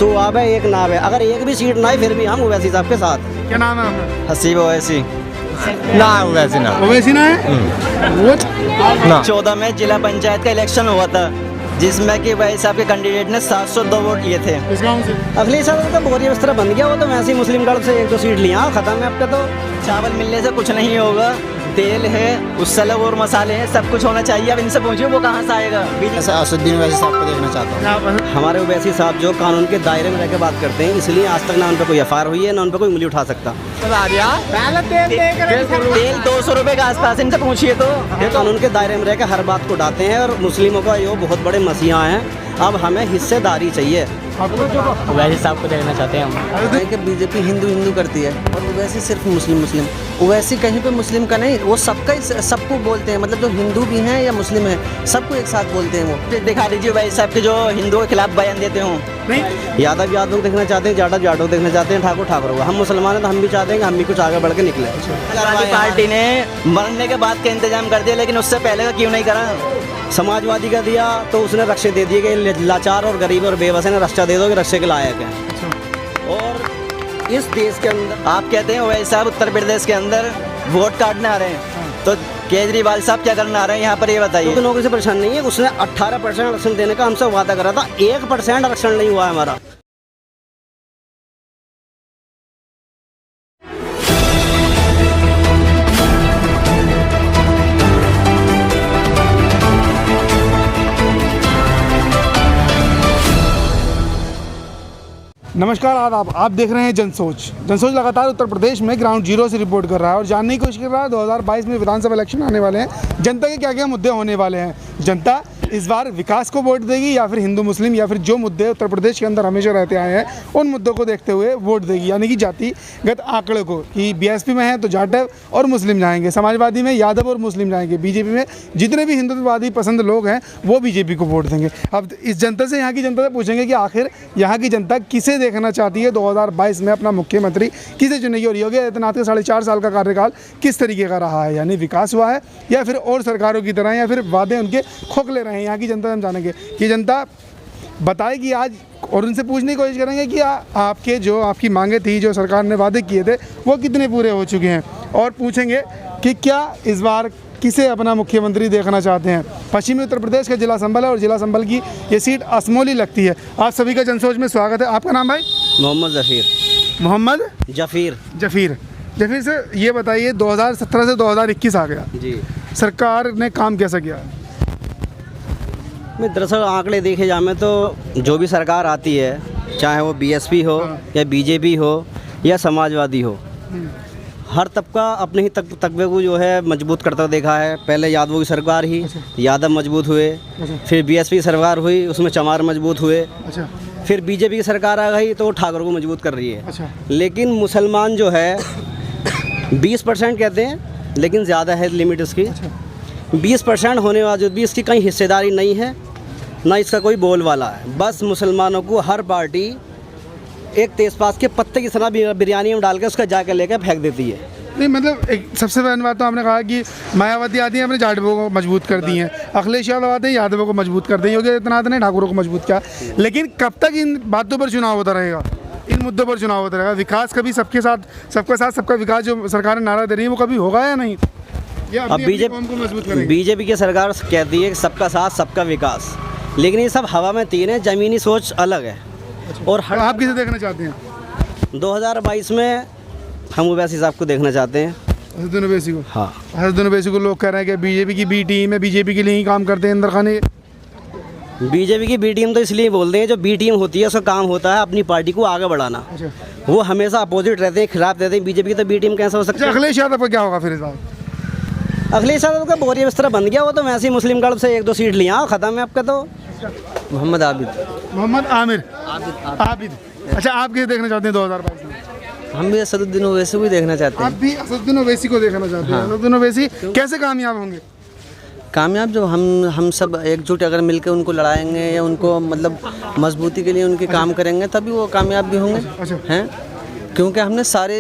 सुआब है, एक नाव है। अगर एक भी सीट ना है फिर भी हम ओवैसी साहब के साथ। क्या नाम है आपका? हसीब ओवैसी ना वैसे ना ओवैसी ना है वो ना 14 में जिला पंचायत का इलेक्शन हुआ था जिसमें कि भाई साहब के कैंडिडेट ने 702 वोट लिए थे। इस गाँव से अगले साल का बोरिया बिस्तरा बन गया, वो तो वैसे ही मुस्लिम गढ़ से 1-2 सीट लिया, खत्म है। आपका तो चावल मिलने से कुछ नहीं होगा, तेल है, उस सलग और मसाले हैं, सब कुछ होना चाहिए। अब इनसे पूछिए वो कहाँ से आएगा। असदुद्दीन ओवैसी साहब को देखना चाहता हूँ। हमारे ओवैसी साहब जो कानून के दायरे में रहकर बात करते हैं, इसलिए आज तक ना उन पर कोई एफआईआर हुई है ना उन पर कोई उंगली उठा सकता। तेल 200 रुपए के आसपास, इनसे पूछिए तो। ये कानून के दायरे में रहकर हर बात को उठाते हैं और मुस्लिमों का ये बहुत बड़े मसीहा हैं। अब हमें हिस्सेदारी चाहिए। ओवैसी साहब को देखना चाहते हैं हम। कि बीजेपी हिंदू हिंदू करती है और ओवैसी सिर्फ मुस्लिम मुस्लिम। ओवैसी कहीं पे मुस्लिम का नहीं, वो सबका ही सबको बोलते हैं, मतलब जो हिंदू भी हैं या मुस्लिम हैं सबको एक साथ बोलते हैं। वो दिखा दीजिए भाई साहब के जो हिंदुओं के खिलाफ बयान देते हों। यादव यादव को देखना चाहते हैं, जाटव जाटव को देखना चाहते हैं, ठाकुर ठाकुर को। हम मुसलमान हैं तो हम भी चाहते हैं कि हम भी कुछ आगे बढ़ के निकले। समाजवादी पार्टी ने मरने के बाद का इंतजाम कर दिया, लेकिन उससे पहले का क्यों नहीं करा? समाजवादी का दिया तो उसने रक्षे दे दिए कि लाचार और गरीब और बेबस ने रक्षा दे दो कि रक्षे के लायक है। और इस देश के अंदर आप कहते हैं ओवैसी साहब उत्तर प्रदेश के अंदर वोट काटने आ रहे हैं, तो केजरीवाल साहब क्या करने आ रहे हैं यहाँ पर, ये बताइए। तो नौकरी से परेशान नहीं है, उसने 18% आरक्षण देने का हमसे वादा करा था, 1% आरक्षण नहीं हुआ है हमारा। नमस्कार आप देख रहे हैं जनसोच लगातार उत्तर प्रदेश में ग्राउंड जीरो से रिपोर्ट कर रहा है और जानने की कोशिश कर रहा है 2022 में विधानसभा इलेक्शन आने वाले हैं, जनता के क्या क्या मुद्दे होने वाले हैं। जनता इस बार विकास को वोट देगी या फिर हिंदू मुस्लिम या फिर जो मुद्दे उत्तर प्रदेश के अंदर हमेशा रहते आए हैं उन मुद्दों को देखते हुए वोट देगी, यानी कि जातिगत आंकड़े को, कि बीएसपी में है तो जाटव और मुस्लिम जाएंगे, समाजवादी में यादव और मुस्लिम जाएंगे, बीजेपी में जितने भी हिंदुत्ववादी पसंद लोग हैं वो बीजेपी को वोट देंगे। अब इस जनता से, यहाँ की जनता से पूछेंगे कि आखिर यहाँ की जनता किसे देखना चाहती है 2022 में, अपना मुख्यमंत्री किसे चुनेगी और योगी आदित्यनाथ का 4.5 साल का कार्यकाल किस तरीके का रहा है, यानी विकास हुआ है या फिर और सरकारों की तरह या फिर वादे उनके खोखले रहे हैं। यहाँ की जनता हम जानेंगे कि जनता बताएगी आज, और उनसे पूछने की कोशिश करेंगे कि आपके जो आपकी मांगे थी, जो सरकार ने वादे किए थे, वो कितने पूरे हो चुके हैं, और पूछेंगे कि क्या इस बार किसे अपना मुख्यमंत्री देखना चाहते हैं। पश्चिमी उत्तर प्रदेश का जिला संभल है और जिला संभल की ये सीट असमोली लगती है। आप सभी का जनसोच में स्वागत है। आपका नाम भाई? मोहम्मद जफीर से ये बताइए, 2017 से 2021 आ गया जी, सरकार ने काम कैसा किया? मैं दरअसल आंकड़े देखे जाए तो जो भी सरकार आती है, चाहे वो बीएसपी हो या बीजेपी हो या समाजवादी हो, हर तबका अपने ही तकबे को जो है मजबूत करता देखा है। पहले यादवों की सरकार ही, यादव मजबूत हुए, फिर बीएसपी की सरकार हुई, उसमें चमार मजबूत हुए, फिर बीजेपी की सरकार आ गई तो ठाकुर को मजबूत कर रही है। लेकिन मुसलमान जो है 20% कहते हैं, लेकिन ज़्यादा है लिमिट इसकी। 20% होने बावजूद भी इसकी कहीं हिस्सेदारी नहीं है, ना इसका कोई बोल वाला है। बस मुसलमानों को हर पार्टी एक तेज़पात के पत्ते की तरह बिरयानी में डाल के उसका जाकर लेकर फेंक देती है। नहीं, मतलब एक सबसे पहली बात तो आपने कहा कि मायावती आती है, अपने जाटवों को मजबूत कर दी हैं, अखिलेश यादव आते हैं, यादवों को मजबूत कर दी, योगी आदित्यनाथ ने ठाकुरों को मजबूत किया। लेकिन कब तक इन बातों पर चुनाव होता रहेगा, इन मुद्दों पर चुनाव होता रहेगा? विकास कभी सबके साथ सबका विकास जो सरकार नारा दे रही है वो कभी होगा या नहीं? अब बीजेपी की सरकार कहती है कि सबका साथ सबका विकास, लेकिन ये सब हवा में तीर है, ज़मीनी सोच अलग है। और आप किसे देखना चाहते हैं 2022 में? हम ओवैसी साहब को देखना चाहते हैं। असदुद्दीन ओवैसी को? हाँ, असदुद्दीन ओवैसी को लोग कह रहे हैं कि बीजेपी की बी टीम है, बीजेपी के लिए ही काम करते हैं इंदर खान। बीजेपी की बी टीम तो इसलिए बोलते हैं, जो बी टीम होती है उसका काम होता है अपनी पार्टी को आगे बढ़ाना। वो हमेशा अपोजिट रहते हैं, खिलाफ रहते हैं। बीजेपी की तो बी टीम कैसे हो सकती है? अखिलेश यादव का क्या होगा फिर इस बार? अखिलेश यादव का बोरिया बिस्तरा बन गया, वो तो वैसे ही मुस्लिम गढ़ से 1-2 सीट लिया, खत्म है आपका तो। मोहम्मद आमिर। अच्छा, आप किसे देखना चाहते हैं 2022 में? हम भी असदुद्दीन ओवैसी को देखना चाहते हैं। आप भी असदुद्दीन ओवैसी को देखना चाहते हैं? असदुद्दीन ओवैसी कैसे कामयाब होंगे? कामयाब जो हम सब एकजुट अगर मिलकर उनको लड़ाएंगे या उनको मतलब मजबूती के लिए उनके काम करेंगे तभी वो कामयाब भी होंगे, हैं? क्योंकि हमने सारे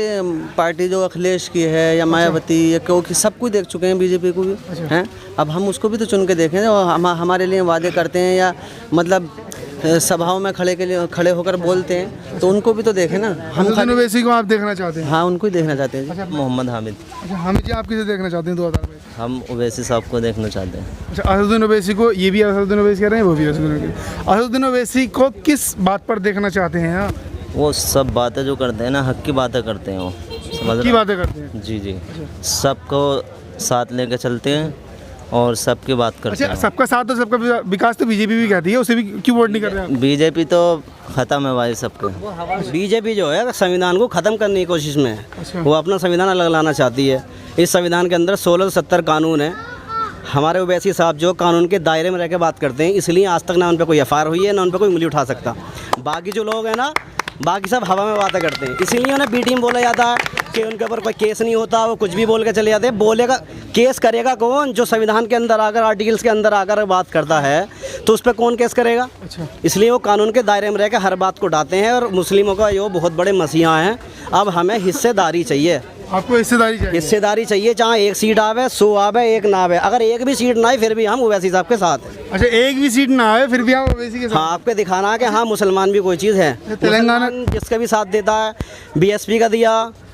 पार्टी जो अखिलेश की है या मायावती या क्योंकि सब कुछ देख चुके हैं, बीजेपी को भी हैं। अब हम उसको भी तो चुन के देखें जो हमारे लिए वादे करते हैं या मतलब सभाओं में खड़े होकर बोलते हैं, तो उनको भी तो देखें ना। हम असदुद्दीन ओवैसी को आप देखना चाहते हैं? हाँ, उनको ही देखना चाहते हैं जी। मोहम्मद हामिद। अच्छा, हामिद जी आप किसे देखना चाहते हैं 2022? हम ओवैसी साहब को देखना चाहते हैं। अच्छा, असदुद्दीन ओवैसी को, ये भी असदुद्दीन ओवैसी कह रहे हैं, वो भी असदुद्दीन ओवैसी को किस बात पर देखना चाहते हैं आप? वो सब बातें जो करते हैं ना, हक की बातें करते हैं, वो समझ की रहे बातें करते हैं? हैं? जी जी, सबको साथ लेकर चलते हैं और सबकी बात करते अच्छा, हैं। सबका साथ और सबका विकास तो बीजेपी भी कहती है, उसे भी क्यों वोट नहीं कर रहे हैं? बीजेपी तो ख़त्म है भाई सबके। बीजेपी जो है संविधान को ख़त्म करने की कोशिश में है। अच्छा। वो अपना संविधान अलग लाना चाहती है। इस संविधान के अंदर 1670 कानून है। हमारे ओवैसी साहब जो कानून के दायरे में रह के बात करते हैं, इसलिए आज तक ना उन पर कोई एफआईआर हुई है, ना उन पर कोई उंगली उठा सकता। बाकी जो लोग हैं ना, बाकी सब हवा में बातें करते हैं, इसीलिए उन्हें बी टीम बोला जाता है कि उनके ऊपर कोई केस नहीं होता, वो कुछ भी बोल के चले जाते हैं। बोलेगा, केस करेगा कौन? जो संविधान के अंदर आकर, आर्टिकल्स के अंदर आकर बात करता है, तो उस पर कौन केस करेगा? अच्छा। इसलिए वो कानून के दायरे में रह के हर बात को उठाते हैं। और मुस्लिमों का ये बहुत बड़े मसीहा हैं। अब हमें हिस्सेदारी चाहिए, आपको हिस्सेदारी चाहिए? हिस्सेदारी चाहिए। चाहे एक सीट आवे, 100 आवे, एक ना आवे। अगर एक भी सीट ना आए, फिर भी हम ओवैसी साहब के साथ हैं। अच्छा, एक भी सीट ना आए फिर भी आप ओवैसी के साथ? हाँ, आपको दिखाना है कि हाँ मुसलमान भी कोई चीज़ है। तेलंगाना मुसलमान जिसका भी साथ देता है, बीएसपी का दिया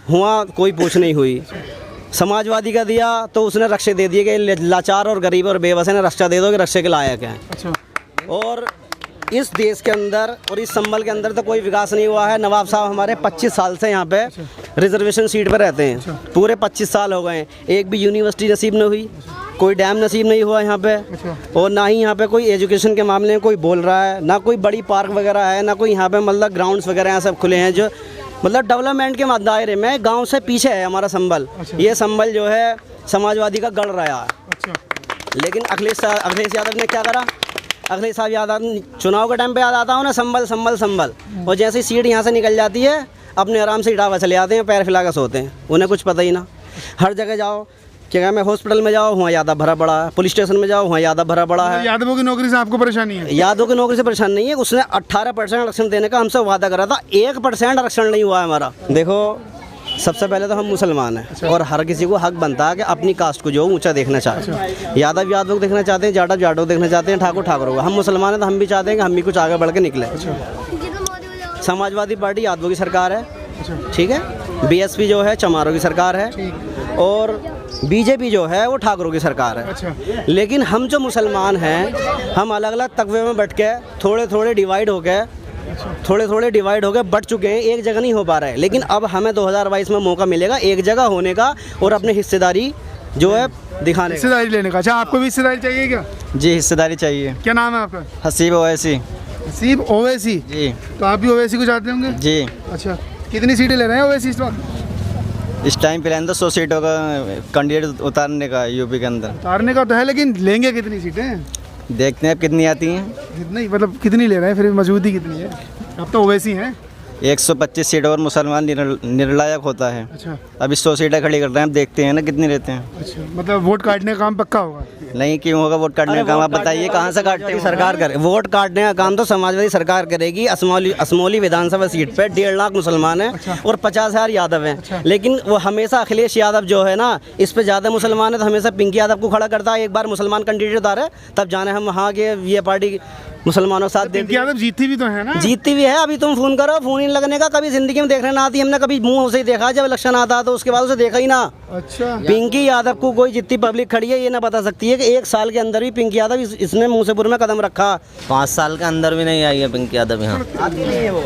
हुआ, कोई पूछ नहीं हुई। समाजवादी का दिया तो उसने रक्षे दे दिए कि लाचार और गरीब और बेबस ने रक्षा दे दो कि रक्षे के लायक हैं। अच्छा। और इस देश के अंदर और इस संभल के अंदर तो कोई विकास नहीं हुआ है। नवाब साहब हमारे 25 साल से यहाँ पे रिजर्वेशन सीट पर रहते हैं। पूरे 25 साल हो गए हैं, एक भी यूनिवर्सिटी नसीब नहीं हुई, कोई डैम नसीब नहीं हुआ यहाँ पे, और ना ही यहाँ पे कोई एजुकेशन के मामले में कोई बोल रहा है, ना कोई बड़ी पार्क वगैरह है, ना कोई यहाँ पे मतलब ग्राउंड्स वगैरह यहाँ सब खुले हैं जो मतलब डेवलपमेंट के दायरे में। गाँव से पीछे है हमारा संभल। ये संभल जो है समाजवादी का गढ़ रहा है। अच्छा। लेकिन अखिलेश यादव ने क्या करा? अखिलेश यादव चुनाव के टाइम पे याद आता हूँ ना, संभल संभल संभल, और जैसे सीट यहाँ से निकल जाती है, अपने आराम से इटावा चले जाते हैं, पैर फैला कर सोते हैं, उन्हें कुछ पता ही ना। हर जगह जाओ, क्या मैं हॉस्पिटल में जाओ, वहाँ यादव भरा पड़ा है, पुलिस स्टेशन में जाओ, वहाँ यादव भरा पड़ा है। यादवों की नौकरी से आपको परेशानी है? यादव की नौकरी से परेशान नहीं है। उसने 18% आरक्षण देने का हमसे वादा करा था, 1% आरक्षण नहीं हुआ है हमारा। देखो, सबसे पहले तो हम मुसलमान हैं और हर किसी को हक बनता है कि अपनी कास्ट को जो ऊंचा देखना चाहे। यादव को देखना चाहते हैं, जाटव को देखना चाहते हैं, ठाकुर को। हम मुसलमान हैं तो हम भी चाहते हैं कि हम भी कुछ आगे बढ़ के निकले। समाजवादी पार्टी यादवों की सरकार है, ठीक है। बीएसपी जो है चमारों की सरकार है, और बीजेपी जो है वो ठाकुरों की सरकार है। लेकिन हम जो मुसलमान हैं, हम अलग अलग तकवे में बैठ के थोड़े थोड़े डिवाइड होके बढ़ चुके हैं, एक जगह नहीं हो पा रहा है। लेकिन अब हमें 2022 में मौका मिलेगा एक जगह होने का और अपनी हिस्सेदारी जो है दिखाने का। हिस्सेदारी लेने का। अच्छा, आपको भी हिस्सेदारी चाहिए क्या? जी, हिस्सेदारी चाहिए। क्या नाम है आपका? हसीब ओवैसी। हसीब ओवैसी जी। तो आप भी ओवैसी को चाहते होंगे? जी। अच्छा, कितनी सीटें ले रहे हैं ओवैसी इस वक्त? इस टाइम प्लान तो 100 सीटों का कैंडिडेट उतारने का यूपी के अंदर। उतारने का तो है, लेकिन लेंगे कितनी सीटें? देखते हैं अब कितनी आती हैं। कितनी मतलब कितनी ले रहे हैं, फिर मजबूती कितनी है? अब तो ओवैसी हैं। 125 सीट और मुसलमान निर्णायक होता है। अच्छा। अभी 100 सीटें खड़ी कर रहे हैं, अब देखते हैं ना कितनी रहते हैं। अच्छा, मतलब वोट काटने का काम पक्का होगा? नहीं, क्यों होगा वोट काटने का काम? आप बताइए कहाँ से काटते हैं? सरकार करे वोट काटने का काम तो समाजवादी सरकार करेगी। असमौली विधानसभा सीट पे 1.5 लाख मुसलमान हैं और 50,000 यादव हैं। लेकिन वो हमेशा अखिलेश यादव जो है ना, इस पे ज़्यादा मुसलमान है तो हमेशा पिंकी यादव को खड़ा करता है। एक बार मुसलमान कैंडिडेट उतारे तब जाने हम वहाँ के ये पार्टी मुसलमानों के साथ पिंकी यादव जीतती भी तो है ना? जीतती भी है। अभी तुम फोन करो, फोन ही लगने का कभी जिंदगी में देखने ना आती। हमने कभी मुंह उसे ही देखा जब इलेक्शन आता तो उसके बाद उसे देखा ही ना। अच्छा। पिंकी यादव को कोई जितनी पब्लिक खड़ी है ये ना बता सकती है कि 1 साल के अंदर भी पिंकी यादव इसने मुंहसेपुर में कदम रखा। 5 साल के अंदर भी नहीं आई है पिंकी यादव यहाँ।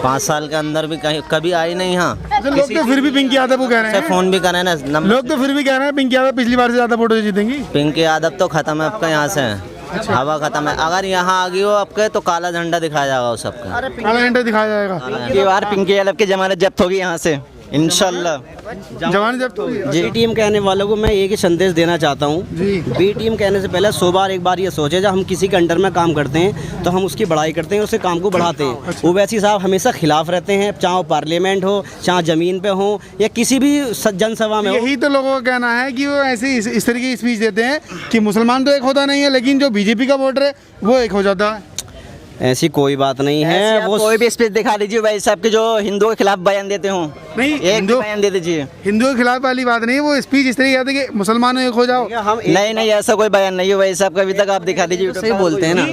5 साल के अंदर भी कहीं कभी आई नहीं यहाँ। लोग तो फिर भी पिंकी यादव को कह रहे हैं। फ़ोन भी करें ना, लोग तो फिर भी कह रहे हैं पिंकी यादव पिछली बार से ज़्यादा वोटों से जीतेंगी। पिंकी यादव तो खत्म है आपका यहाँ से। हवा खत्म है। अगर यहाँ आ गई हो आपके तो काला झंडा दिखाया जाएगा उस सबका। काला झंडा दिखाया जाएगा। ये बार पिंकी यादव की जमानत जब्त होगी यहाँ से इंशाल्लाह। जवान जब्त होगी। बी टीम कहने वालों को मैं एक ही संदेश देना चाहता हूँ। बी टीम कहने से पहले 100 बार एक बार ये सोचे, जब हम किसी के अंडर में काम करते हैं तो हम उसकी बड़ाई करते हैं, उसके काम को बढ़ाते हैं। ओवैसी साहब हमेशा खिलाफ रहते हैं, चाहे वो पार्लियामेंट हो, चाहे ज़मीन पे हो, या किसी भी जनसभा में हो। यही तो लोगों का कहना है कि वो ऐसे इस तरीके की स्पीच देते हैं कि मुसलमान तो एक होता नहीं है, लेकिन जो बीजेपी का वोटर है वो एक हो जाता है। ऐसी कोई बात नहीं है। वो कोई भी स्पीच दिखा दीजिए भाई साहब के जो हिंदुओं के खिलाफ बयान देते हो। नहीं, एक बयान दे दीजिए। हिंदुओं के खिलाफ वाली बात नहीं है, वो स्पीच इस तरीके की कि मुसलमानों एक हो जाओ। नहीं, ऐसा कोई बयान नहीं है भाई साहब का अभी तक। आप दिखा दीजिए। सही बोलते हैं ना,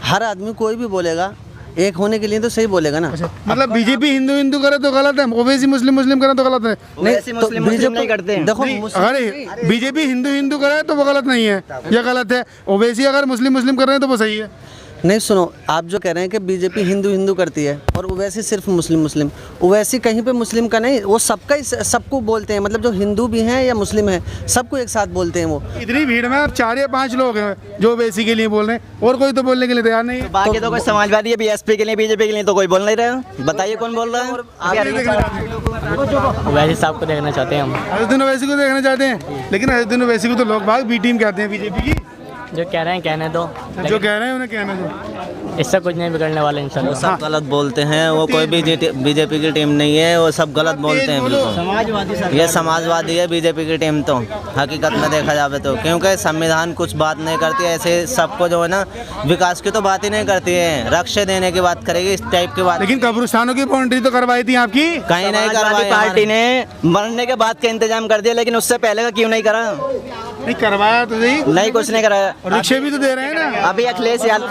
हर आदमी कोई भी बोलेगा एक होने के लिए तो सही बोलेगा ना। मतलब बीजेपी हिंदू हिंदू करे तो गलत है, ओवैसी मुस्लिम मुस्लिम करे तो गलत है। वैसे मुस्लिम मुस्लिम नहीं करते हैं। देखो अगर बीजेपी हिंदू हिंदू करे तो वो गलत नहीं है, या गलत है? ओवैसी अगर मुस्लिम मुस्लिम कर रहे हैं तो वो सही है। नहीं सुनो, आप जो कह रहे हैं कि बीजेपी हिंदू हिंदू करती है और ओवैसी सिर्फ मुस्लिम मुस्लिम, ओवैसी कहीं पे मुस्लिम का नहीं, वो सबका ही सबको बोलते हैं, मतलब जो हिंदू भी हैं या मुस्लिम हैं सबको एक साथ बोलते हैं वो। इतनी भीड़ में अब 4 या 5 लोग हैं जो ओवैसी के लिए बोल रहे हैं, और कोई तो बोलने के लिए तैयार नहीं है। बाकी तो कोई समाजवादी है, बीएसपी के लिए, बीजेपी के लिए तो कोई बोल नहीं रहा। बताइए कौन बोल रहा है? वैसे साहब को देखना चाहते हैं हम। असदुद्दीन ओवैसी को देखना चाहते हैं, लेकिन असदुद्दीन ओवैसी को तो लोग बाग बी टीम कहते हैं बीजेपी की। जो कह रहे हैं कहने दो, जो कह रहे हैं उन्हें कहना दो, इससे कुछ नहीं बिगड़ने वाला इंशाल्लाह। सब गलत बोलते हैं, वो कोई भी बीजेपी की टीम नहीं है, वो सब गलत बोलते हैं बिल्कुल। समाजवादी ये समाजवादी है बीजेपी की टीम तो हकीकत में देखा जाए तो, क्योंकि संविधान कुछ बात नहीं करती है ऐसे सबको, जो है ना विकास की तो बात ही नहीं करती है, रक्षा देने की बात करेगी, इस टाइप की बात। लेकिन कब्रिस्तानों की बाउंड्री तो करवाई थी आपकी, कहीं नहीं समाजवादी करवाई पार्टी ने मरने के बाद का इंतजाम कर दिया, लेकिन उससे पहले का क्यों नहीं करा? नहीं करवाया तो सही, नहीं, कुछ नहीं कराया। और रिक्शे भी तो दे रहे हैं ना। अभी अखिलेश यादव वो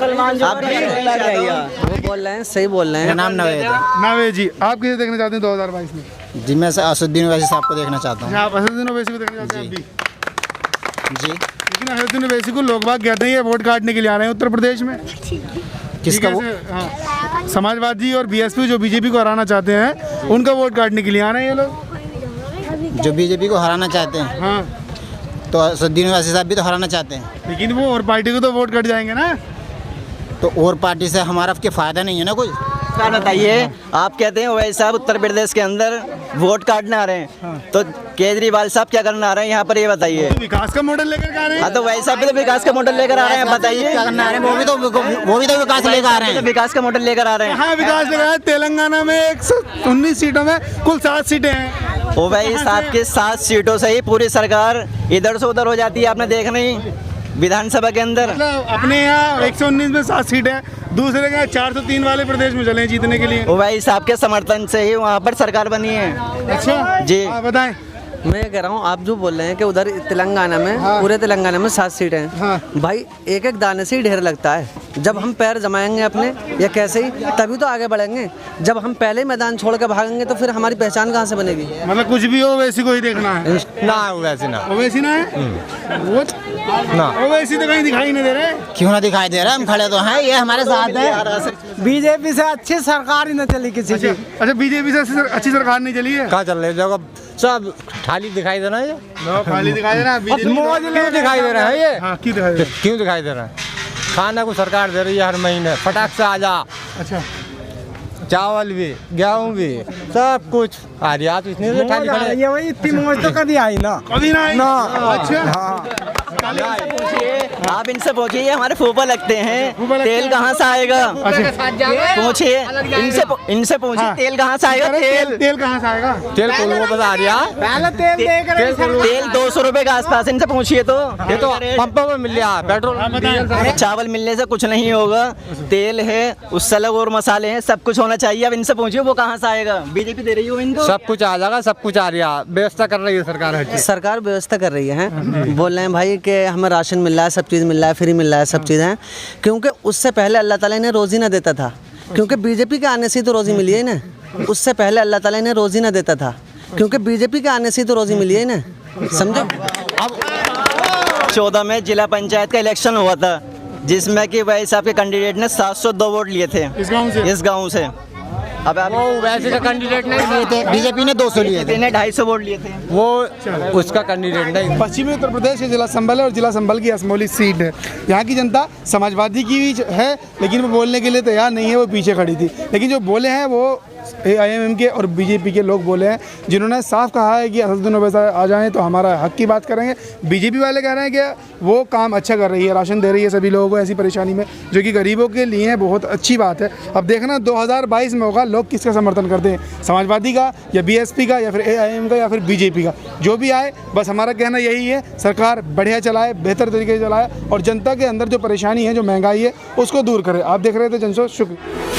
बोल रहे हैं, सही बोल रहे हैं। नाम नवेद है। नावे जी, आप किसे देखना चाहते हैं 2022 में? जी मैं असदुद्दीन ओवैसी साहब को देखना चाहता हूँ। अच्छा, आप असदुद्दीन ओवैसी को देखना चाहते हैं आप भी? जी लेकिन असदुद्दीन ओवैसी को लोग बाग कहते हैं ये वोट काटने के लिए आ रहे हैं उत्तर प्रदेश में। किसका ठीक वो? है, हाँ, समाजवादी और बीएसपी जो बीजेपी को हराना चाहते हैं उनका वोट काटने के लिए आ रहे हैं ये लोग। जो बीजेपी को हराना चाहते हैं हाँ, तो असदुद्दीन ओवैसी साहब भी तो हराना चाहते हैं, लेकिन वो और पार्टी को तो वोट कट जाएंगे ना। तो और पार्टी से हमारा क्या फ़ायदा नहीं है ना कोई। सर बताइए, आप कहते हैं ओवैसी साहब उत्तर प्रदेश के अंदर वोट काटने आ रहे हैं, तो केजरीवाल साहब क्या करने आ रहे हैं यहाँ पर, ये बताइए। तो विकास का मॉडल लेकर आ रहे हैं। हाँ, तो वैसा भी तो विकास का मॉडल लेकर आ रहे हैं, बताइए। क्या करना आ रहे हैं? वो भी तो विकास लेकर आ रहे हैं। विकास का मॉडल लेकर आ रहे हैं। हाँ, विकास लेकर आए। तेलंगाना में 119 सीटों में कुल 7 सीटें हैं। ओवैसी साहब की 7 सीटों से ही पूरी सरकार इधर से उधर हो जाती है, आपने देखा नहीं विधानसभा के अंदर। मतलब अपने यहाँ 119 में 7 सीटें हैं, दूसरे के यहाँ 403 वाले प्रदेश में चले हैं जीतने के लिए। ओवैसी साहब के समर्थन से ही वहाँ पर सरकार बनी है। अच्छा जी। हाँ, बताएं। मैं कह रहा हूँ, आप जो बोल रहे हैं कि उधर तेलंगाना में पूरे तेलंगाना में 7 सीटें हैं। हाँ। भाई एक एक दाने से ही ढेर लगता है, जब हम पैर जमाएंगे अपने या कैसे ही तभी तो आगे बढ़ेंगे। जब हम पहले ही मैदान छोड़ के भागेंगे तो फिर हमारी पहचान कहाँ से बनेगी? मतलब कुछ भी हो वैसी को ही देखना है ना वैसे ना ओवैसी ना है वो ना ओवैसी तो कहीं दिखाई नहीं दे रहे। क्यों ना दिखाई दे रहा है? हम खड़े तो हैं, ये हमारे साथ है। बीजेपी से अच्छी सरकार ही न चली किसी की। अच्छा, बीजेपी से अच्छी सरकार नहीं चली है। कहाँ चल रहे जगह सब खाली दिखाई दे रहा है ये? खाली दिखाई दे रहा है। क्यों दिखाई दे रहा है ये? हाँ, क्यों दिखाई दे रहा क्यों दिखाई दे रहा है? खाना को सरकार दे रही है हर महीने, फटाक से आ जा, है? अच्छा, चावल भी गेहूँ भी सब कुछ आ रही है। आप इतने से खाली खड़े ये वही इतनी मौज तो कभी आई ना। कभी ना आई? ना। अच्छा, आप इनसे पूछिए, ये हमारे फूफा लगते हैं, फूफा लगते तेल हैं। कहाँ से आएगा? पूछिए इनसे पूछिए, हाँ। तेल कहाँ से आएगा? तेल कहाँ से आएगा? तेल कोल को बता रही है। पहले तेल देख रहे थे। तेल 200 रुपए के आसपास, इनसे पूछिए तो। ये तो पंपों में मिल रहा है पेट्रोल डीजल। चावल मिलने से कुछ नहीं होगा, तेल है, उससे अलग और मसाले हैं, सब कुछ होना चाहिए। अब इनसे पूछिए वो कहाँ से आएगा? बीजेपी दे रही हो इनको? सब कुछ आ जाएगा, सब कुछ आ रही है, व्यवस्था कर रही है सरकार हर चीज। सरकार व्यवस्था कर रही है, बोल रहे हैं भाई कि हमें राशन मिल रहा है, सब चीज़ मिल रहा है, फ्री मिल रहा है, सब चीज़ें हैं। क्योंकि उससे पहले अल्लाह ताला ने रोज़ी ना देता था, क्योंकि बीजेपी के आने से ही तो रोज़ी मिली है ना। उससे पहले अल्लाह ताला ने रोज़ी ना देता था, क्योंकि बीजेपी के आने से ही तो रोज़ी मिली है ना, समझो। अब 14 में जिला पंचायत का इलेक्शन हुआ था, जिसमें कि वैसे साहब के कैंडिडेट ने 702 वोट लिए थे इस गाँव से। अब आप वैसे का कैंडिडेट नहीं लिए थे, बीजेपी ने 200 लिए थे। 250 वोट लिए थे। वो उसका कैंडिडेट नहीं। पश्चिमी उत्तर प्रदेश के जिला संभल है और जिला संभल की असमौली सीट है। यहाँ की जनता समाजवादी की भी है, लेकिन वो बोलने के लिए तैयार नहीं है, वो पीछे खड़ी थी। लेकिन जो बोले हैं वो AIM के और बीजेपी के लोग बोले हैं, जिन्होंने साफ कहा है कि असदुद्दीन ओवैसी आ जाएं तो हमारा हक की बात करेंगे। बीजेपी वाले कह रहे हैं कि वो काम अच्छा कर रही है, राशन दे रही है सभी लोगों को ऐसी परेशानी में, जो कि गरीबों के लिए है, बहुत अच्छी बात है। अब देखना 2022 में होगा लोग किसका समर्थन करते हैं, समाजवादी का या BSP का या फिर AIM का या फिर बीजेपी का। जो भी आए, बस हमारा कहना यही है, सरकार बढ़िया चलाए, बेहतर तरीके से चलाए और जनता के अंदर जो परेशानी है, जो महंगाई है, उसको दूर करे। आप देख रहे थे जनसोच। शुक्रिया।